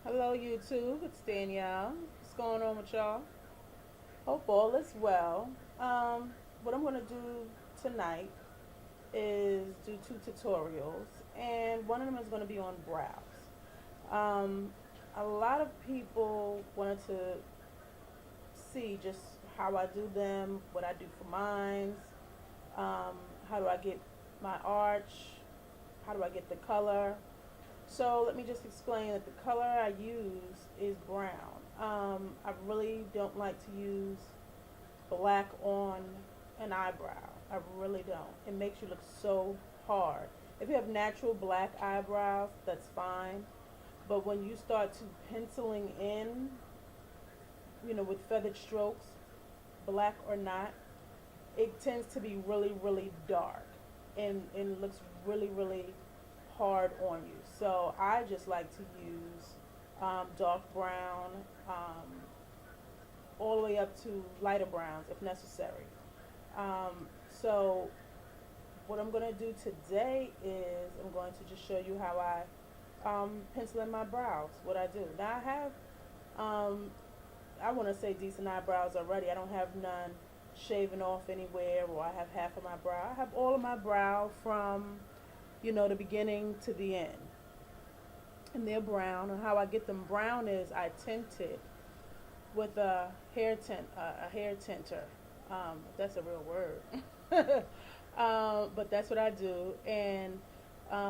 Hello, YouTube. It's Danielle. What's going on with y'all? Hope all is well. What I'm going to do tonight is do two tutorials, and one of them is going to be on brows. Um, a lot of people wanted to see just how I do them, what I do for mine, um, how do I get my arch, how do I get the color. So let me just explain that the color I use is brown. I really don't like to use black on an eyebrow. I really don't. It makes you look so hard. If you have natural black eyebrows, that's fine. But when you start to penciling in, with feathered strokes, black or not, it tends to be really, really dark and looks really, really hard on you. So I just like to use dark brown, all the way up to lighter browns if necessary. So what I'm going to do today is I'm going to just show you how I pencil in my brows, what I do. Now um, I want to say decent eyebrows already. I don't have none shaven off anywhere, or I have half of my brow. I have all of my brow from, the beginning to the end. And they're brown. And how I get them brown is I tint it with a hair tinter. If that's a real word. But that's what I do. And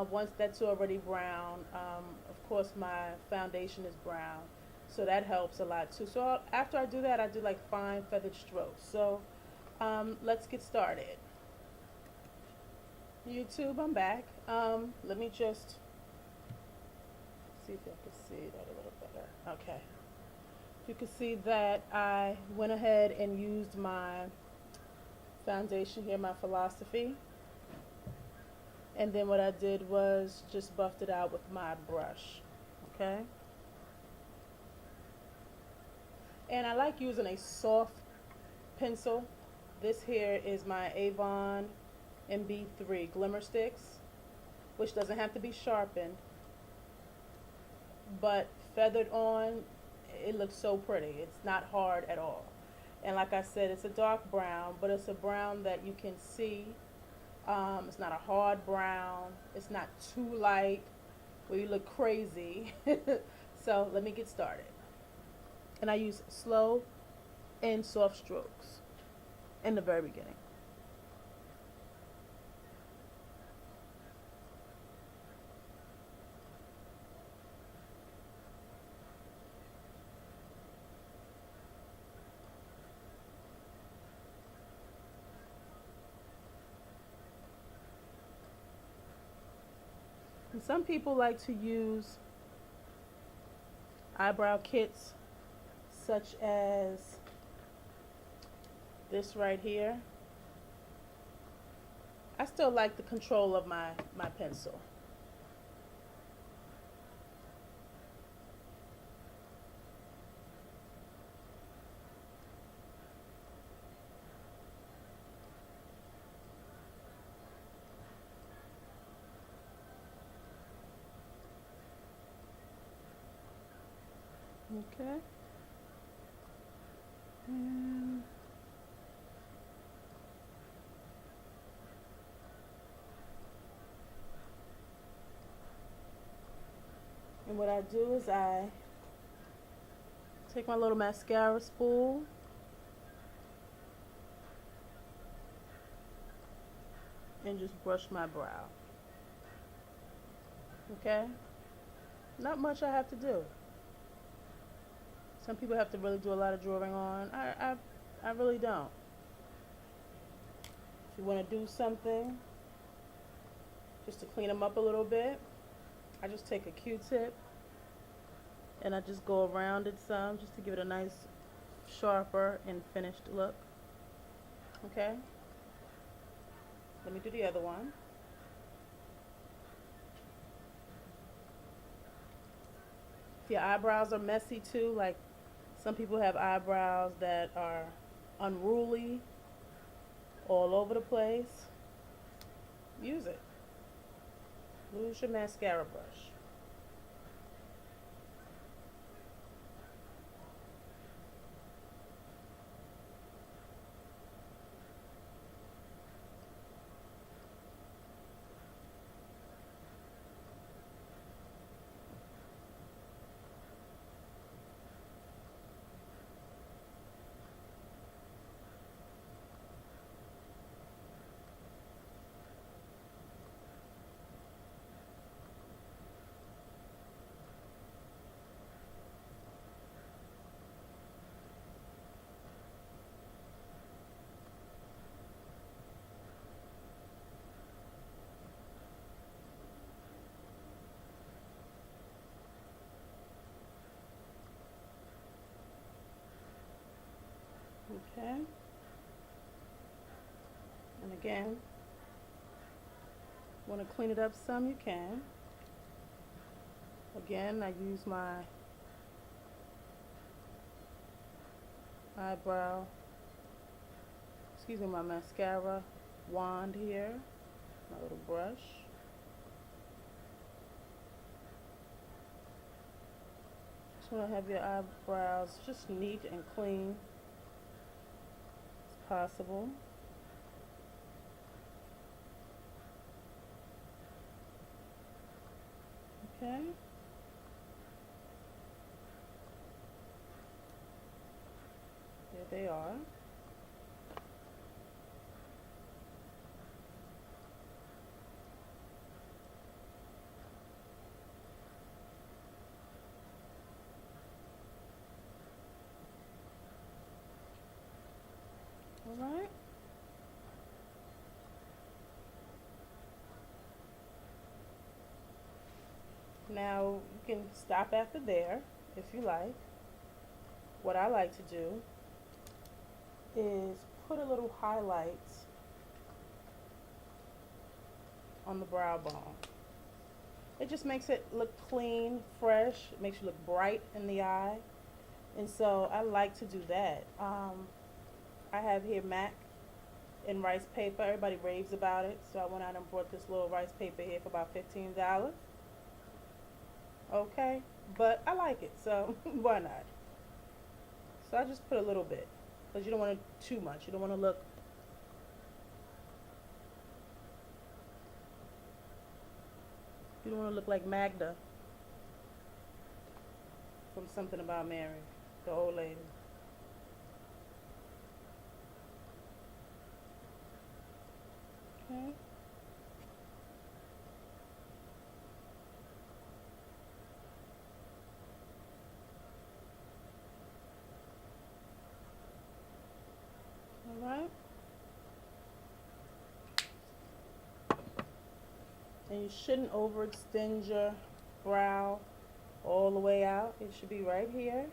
once that's already brown, of course my foundation is brown, so that helps a lot too. So after I do that, I do like fine feathered strokes. So let's get started. YouTube, I'm back. Let me just see if I can see that a little better. Okay. You can see that I went ahead and used my foundation here, my philosophy. And then what I did was just buffed it out with my brush. Okay? And I like using a soft pencil. This here is my Avon MB3 Glimmer Sticks, which doesn't have to be sharpened, but feathered on, it looks so pretty. It's not hard at all. And like I said, it's a dark brown, but it's a brown that you can see. It's not a hard brown. It's not too light where you look crazy. So let me get started. And I use slow and soft strokes in the very beginning. And some people like to use eyebrow kits such as this right here. I still like the control of my pencil. Okay. And And what I do is I take my little mascara spool and just brush my brow. Okay? Not much I have to do. Some people have to really do a lot of drawing on. I really don't. If you want to do something just to clean them up a little bit, I just take a Q-tip and I just go around it some just to give it a nice sharper and finished look. Okay? Let me do the other one. If your eyebrows are messy too, like some people have eyebrows that are unruly, all over the place, use it. Use your mascara brush. Okay. And again, want to clean it up some, you can. Again, I use my eyebrow, my mascara wand here, my little brush. Just want to have your eyebrows just neat and clean as possible. Okay. There they are. All right. Now you can stop after there if you like. What I like to do is put a little highlight on the brow bone. It just makes it look clean, fresh. It makes you look bright in the eye. And so I like to do that. I have here MAC in rice paper. Everybody raves about it. So I went out and bought this little rice paper here for about $15. Okay, but I like it, so why not? So I just put a little bit, because you don't want it too much. You don't want to look like Magda from Something About Mary, the old lady. Okay. All right. And you shouldn't overextend your brow all the way out. It should be right here.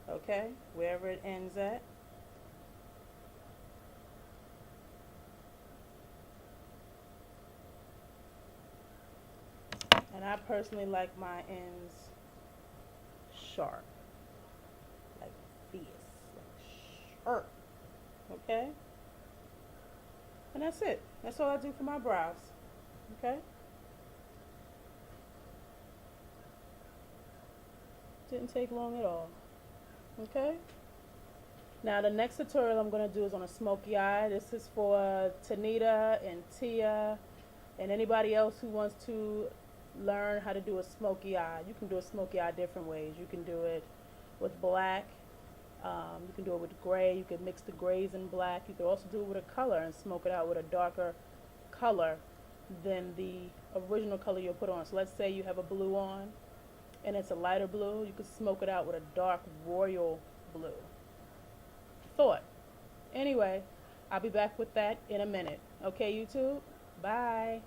Okay, wherever it ends at. And I personally like my ends sharp. Like this. Like sharp. Okay? And that's it. That's all I do for my brows. Okay? Didn't take long at all. Okay? Now the next tutorial I'm going to do is on a smoky eye. This is for Tanita and Tia and anybody else who wants to learn how to do a smoky eye. You can do a smoky eye different ways. You can do it with black. You can do it with gray. You can mix the grays and black. You can also do it with a color and smoke it out with a darker color than the original color you'll put on. So let's say you have a blue on and it's a lighter blue. You could smoke it out with a dark royal blue. Thought. Anyway, I'll be back with that in a minute. Okay, YouTube? Bye.